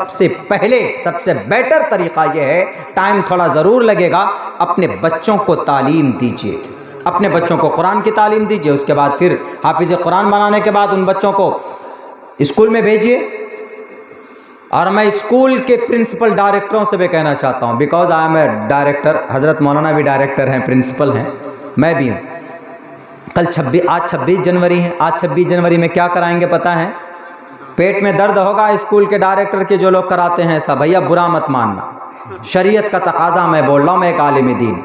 سب سے پہلے سب سے بہتر طریقہ یہ ہے، ٹائم تھوڑا ضرور لگے گا، اپنے بچوں کو تعلیم دیجیے، اپنے بچوں کو قرآن کی تعلیم دیجیے، اس کے بعد پھر حافظ قرآن بنانے کے بعد ان بچوں کو اسکول میں بھیجیے۔ اور میں اسکول کے پرنسپل ڈائریکٹروں سے بھی کہنا چاہتا ہوں، because I am a director, حضرت مولانا بھی ڈائریکٹر ہیں، پرنسپل ہیں، میں بھی ہوں۔ آج 26 جنوری ہے، آج 26 جنوری میں کیا کرائیں گے پتہ ہے؟ پیٹ میں درد ہوگا اسکول کے ڈائریکٹر کے جو لوگ کراتے ہیں ایسا، بھیا برا مت ماننا، شریعت کا تقاضا میں بول رہا ہوں، میں ایک عالم دین۔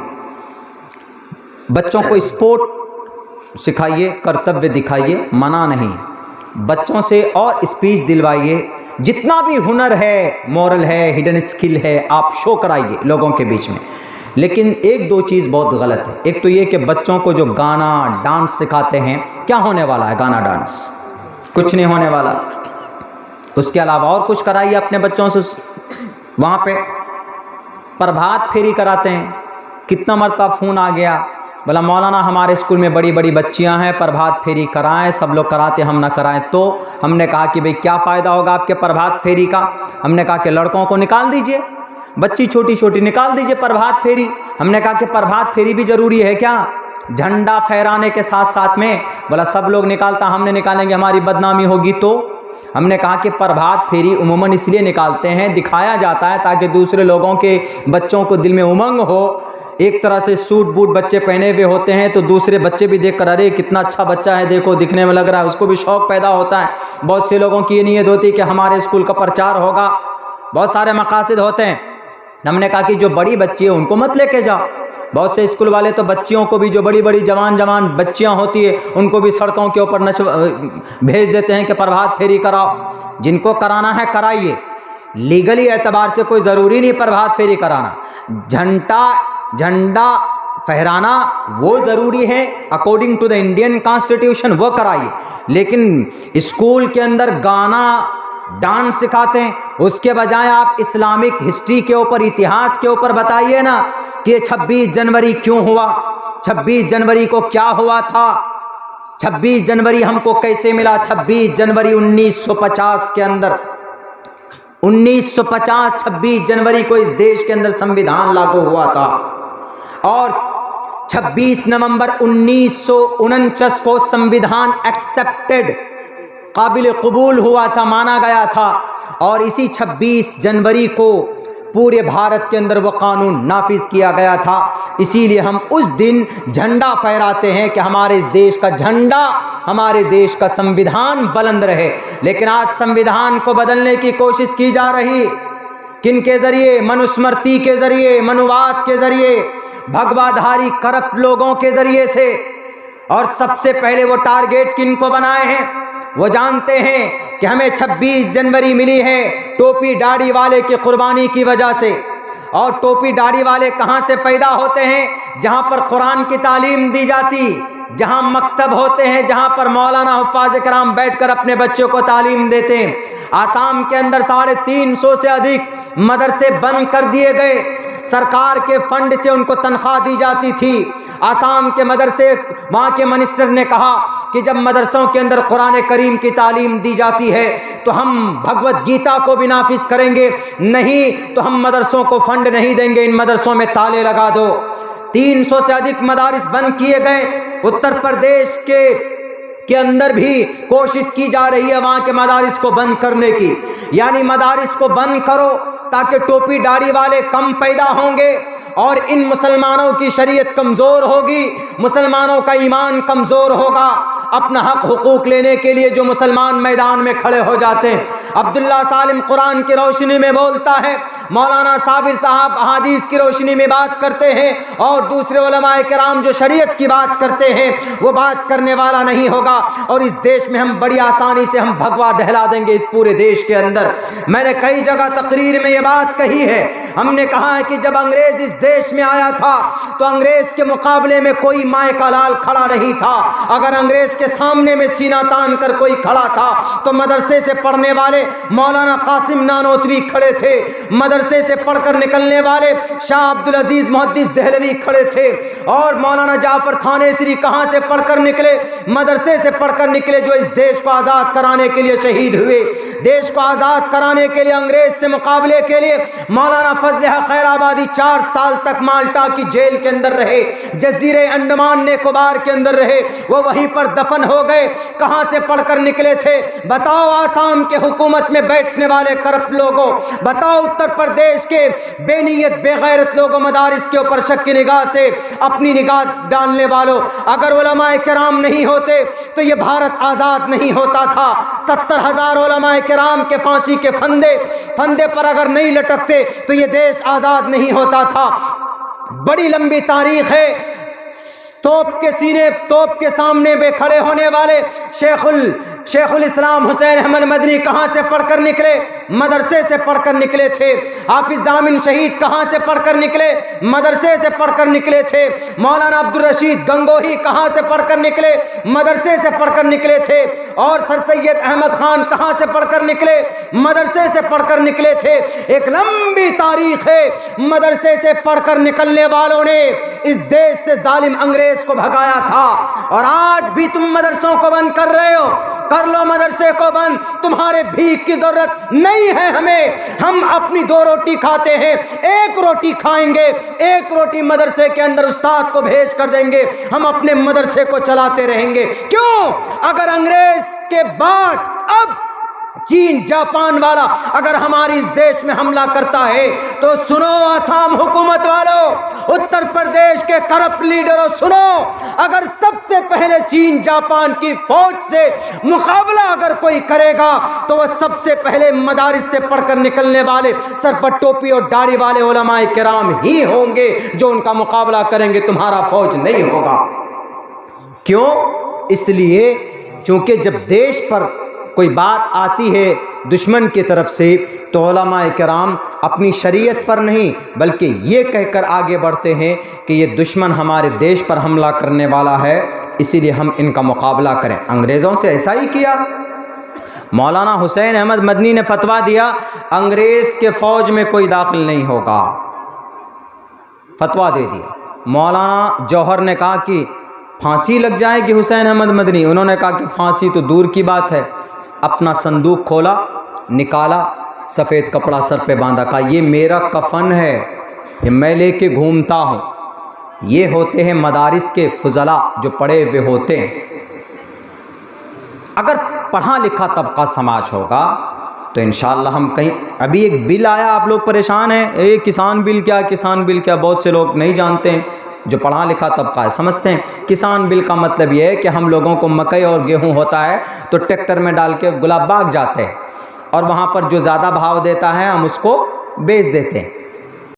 بچوں کو اسپورٹ سکھائیے، کرتویہ دکھائیے، منع نہیں، بچوں سے اور اسپیچ دلوائیے، جتنا بھی ہنر ہے، مورل ہے، ہڈن اسکل ہے، آپ شو کرائیے لوگوں کے بیچ میں۔ لیکن ایک دو چیز بہت غلط ہے، ایک تو یہ کہ بچوں کو جو گانا ڈانس سکھاتے ہیں، کیا ہونے والا ہے گانا ڈانس؟ کچھ نہیں ہونے والا۔ اس کے علاوہ اور کچھ کرائیے اپنے بچوں سے۔ وہاں پہ پربھات پھیری کراتے ہیں، کتنا مرتبہ فون آ گیا، بولا مولانا ہمارے اسکول میں بڑی بڑی بچیاں ہیں، پربھات پھیری کرائیں، سب لوگ کراتے ہم نہ کرائیں۔ تو ہم نے کہا کہ بھئی کیا فائدہ ہوگا آپ کے پربھات پھیری کا؟ ہم نے کہا کہ لڑکوں کو نکال دیجئے، بچی چھوٹی چھوٹی نکال دیجئے پربھات پھیری۔ ہم نے کہا کہ پربھات پھیری بھی ضروری ہے کیا؟ جھنڈا پھہرانے کے ساتھ ساتھ میں؟ بولا سب لوگ نکالتا، ہم نے نکالیں گے ہماری بدنامی ہوگی۔ تو ہم نے کہا کہ پربھات پھیری عموماً اس لیے نکالتے ہیں، دکھایا جاتا ہے تاکہ دوسرے لوگوں کے بچوں کو دل میں امنگ ہو۔ ایک طرح سے سوٹ بوٹ بچے پہنے ہوئے ہوتے ہیں تو دوسرے بچے بھی دیکھ کر ارے کتنا اچھا بچہ ہے، دیکھو دکھنے میں لگ رہا ہے، اس کو بھی شوق پیدا ہوتا ہے۔ بہت سے لوگوں کی یہ نیت ہوتی ہے کہ ہمارے اسکول کا پرچار ہوگا، بہت سارے مقاصد ہوتے ہیں۔ ہم نے کہا کہ جو بڑی بچی ہے ان کو مت لے کے جاؤ۔ بہت سے اسکول والے تو بچیوں کو بھی، جو بڑی بڑی جوان بچیاں ہوتی ہے ان کو بھی سڑکوں کے اوپر بھیج دیتے ہیں کہ پربھات پھیری کراؤ۔ جن کو کرانا ہے کرائیے، لیگلی اعتبار سے کوئی ضروری نہیں پربھات پھیری کرانا۔ جھنڈا پھہرانا وہ ضروری ہے according to the Indian constitution, وہ کرائیے۔ لیکن اسکول کے اندر گانا ڈانس سکھاتے ہیں، اس کے بجائے آپ اسلامک ہسٹری کے اوپر، اتہاس کے اوپر بتائیے نا کہ 26 جنوری کیوں ہوا، 26 جنوری کو کیا ہوا تھا، 26 جنوری ہم کو کیسے ملا۔ 26 جنوری 1950 کے اندر، 1950 26 جنوری کو اس دیش کے اندر سمویدھان لاگو ہوا تھا، اور 26 نومبر 1949 کو سمویدھان ایکسیپٹڈ، قابل قبول ہوا تھا، مانا گیا تھا، اور اسی 26 جنوری کو پورے بھارت کے اندر وہ قانون نافذ کیا گیا تھا۔ اسی لیے ہم اس دن جھنڈا پھہراتے ہیں کہ ہمارے اس دیش کا جھنڈا، ہمارے دیش کا سمویدھان بلند رہے۔ لیکن آج سمویدھان کو بدلنے کی کوشش کی جا رہی، کن کے ذریعے؟ منوسمرتی کے ذریعے، منوواد کے ذریعے، بھگوا دھاری کرپٹ لوگوں کے ذریعے سے۔ اور سب سے پہلے وہ ٹارگیٹ کن کو بنائے ہیں؟ وہ جانتے ہیں کہ ہمیں 26 جنوری ملی ہے ٹوپی داڑھی والے کی قربانی کی وجہ سے۔ اور ٹوپی داڑھی والے کہاں سے پیدا ہوتے ہیں؟ جہاں پر قرآن کی تعلیم دی جاتی، جہاں مکتب ہوتے ہیں، جہاں پر مولانا حفاظ کرام بیٹھ کر اپنے بچوں کو تعلیم دیتے ہیں۔ آسام کے اندر 350 سے ادھک مدرسے بند کر دیے گئے، سرکار کے فنڈ سے ان کو تنخواہ دی جاتی تھی۔ آسام کے مدرسے، وہاں کے منسٹر نے کہا کہ جب مدرسوں کے اندر قرآن کریم کی تعلیم دی جاتی ہے تو ہم بھگوت گیتا کو بھی نافذ کریں گے، نہیں تو ہم مدرسوں کو فنڈ نہیں دیں گے، ان مدرسوں میں تالے لگا دو۔ 300 سے ادھک مدارس بند کیے گئے۔ اتر پردیش کے اندر بھی کوشش کی جا رہی ہے وہاں کے مدارس کو بند کرنے کی، یعنی مدارس کو بند کرو تاکہ ٹوپی داڑھی والے کم پیدا ہوں گے، اور ان مسلمانوں کی شریعت کمزور ہوگی، مسلمانوں کا ایمان کمزور ہوگا۔ اپنا حق حقوق لینے کے لیے جو مسلمان میدان میں کھڑے ہو جاتے ہیں۔ عبداللہ سالم قرآن کی روشنی میں بولتا ہے، مولانا صابر صاحب احادیث کی روشنی میں بات کرتے ہیں، اور دوسرے علماء کرام جو شریعت کی بات کرتے ہیں وہ بات کرنے والا نہیں ہوگا، اور اس دیش میں ہم بڑی آسانی سے ہم بھگوا دہلا دیں گے اس پورے دیش کے اندر۔ میں نے کئی جگہ تقریر میں یہ بات کہی ہے، ہم نے کہا ہے کہ جب انگریز اس دیش میں آیا تھا تو انگریز کے مقابلے میں کوئی مائے کا لال کھڑا نہیں تھا. اگر انگریز کے سامنے میں سینہ تان کر کوئی کھڑا تھا تو مدرسے سے پڑھنے والے مولانا قاسم نانوتوی کھڑے تھے, مدرسے سے پڑھ کر نکلنے والے شاہ عبدالعزیز محدث دہلوی کھڑے تھے, اور مولانا جعفر تھانیسری کہاں سے پڑھ کر نکلے؟ مدرسے سے پڑھ کر نکلے, جو اس دیش کو آزاد کرانے کے لیے شہید ہوئے. دیش کو آزاد کرانے کے لیے انگریز سے مقابلے کے لیے مولانا فضل حق خیر آبادی 4 سال تک مالٹا کی جیل کے اندر رہے, جزیرے انڈمان نکوبار کے اندر رہے, وہ وہیں پر دفن ہو گئے. کہاں سے پڑھ کر نکلے تھے؟ بتاؤ آسام کے حکومت میں بیٹھنے والے کرپٹ لوگوں, بتاؤ اتر پردیش کے بے نیت بے غیرت لوگوں, مدارس کے اوپر شک کی نگاہ سے اپنی نگاہ ڈالنے والوں, اگر علماء کرام نہیں ہوتے تو یہ بھارت آزاد نہیں ہوتا تھا. 70,000 علماء کرام کے پھانسی کے پھندے پر اگر نہیں لٹکتے تو یہ دیش آزاد نہیں ہوتا تھا. بڑی لمبی تاریخ ہے. توپ کے سامنے میں کھڑے ہونے والے شیخ الاسلام حسین احمد مدنی کہاں سے پڑھ کر نکلے؟ مدرسے سے پڑھ کر نکلے تھے. حافظ ضامن شہید کہاں سے پڑھ کر نکلے؟ مدرسے سے پڑھ کر نکلے تھے. مولانا عبدالرشید گنگوہی کہاں سے پڑھ کر نکلے؟ مدرسے سے پڑھ کر نکلے تھے. اور سر سید احمد خان کہاں سے پڑھ کر نکلے؟ مدرسے سے پڑھ کر نکلے تھے. ایک لمبی تاریخ ہے. مدرسے سے پڑھ کر نکلنے والوں نے اس دیش سے ظالم انگریز کو بھگایا تھا, اور آج بھی تم مدرسوں کو بند کر رہے ہو. کر لو مدرسے کو بند, تمہارے بھیک کی ضرورت نہیں ہے ہمیں. ہم اپنی 2 روٹی کھاتے ہیں, 1 روٹی کھائیں گے, 1 روٹی مدرسے کے اندر استاد کو بھیج کر دیں گے, ہم اپنے مدرسے کو چلاتے رہیں گے. کیوں؟ اگر انگریز کے بعد اب چین جاپان والا اگر ہماری اس دیش میں حملہ کرتا ہے تو سنو آسام حکومت والوں, اتر پردیش کے کرپٹ لیڈروں سنو, اگر سب سے پہلے چین جاپان کی فوج سے مقابلہ اگر کوئی کرے گا تو وہ سب سے پہلے مدارس سے پڑھ کر نکلنے والے سر پر ٹوپی اور داڑھی والے علماء کرام ہی ہوں گے جو ان کا مقابلہ کریں گے, تمہارا فوج نہیں ہوگا. کیوں؟ اس لیے چونکہ جب دیش پر کوئی بات آتی ہے دشمن کی طرف سے تو علماء کرام اپنی شریعت پر نہیں بلکہ یہ کہہ کر آگے بڑھتے ہیں کہ یہ دشمن ہمارے دیش پر حملہ کرنے والا ہے, اسی لیے ہم ان کا مقابلہ کریں. انگریزوں سے ایسا ہی کیا. مولانا حسین احمد مدنی نے فتویٰ دیا انگریز کے فوج میں کوئی داخل نہیں ہوگا, فتویٰ دے دیا. مولانا جوہر نے کہا کہ پھانسی لگ جائے گی حسین احمد مدنی, انہوں نے کہا کہ پھانسی تو دور کی بات ہے. اپنا صندوق کھولا, نکالا, سفید کپڑا سر پہ باندھا, کہا یہ میرا کفن ہے, یہ میں لے کے گھومتا ہوں. یہ ہوتے ہیں مدارس کے فضلاء جو پڑھے ہوئے ہوتے ہیں. اگر پڑھا لکھا طبقہ سماج ہوگا تو انشاءاللہ ہم کہیں. ابھی ایک بل آیا, آپ لوگ پریشان ہیں, کسان بل کیا, کسان بل کیا, بہت سے لوگ نہیں جانتے ہیں. جو پڑھا لکھا طبقہ ہے سمجھتے ہیں کسان بل کا مطلب یہ ہے کہ ہم لوگوں کو مکئی اور گیہوں ہوتا ہے تو ٹریکٹر میں ڈال کے گلاب باغ جاتے ہیں اور وہاں پر جو زیادہ بھاؤ دیتا ہے ہم اس کو بیچ دیتے ہیں.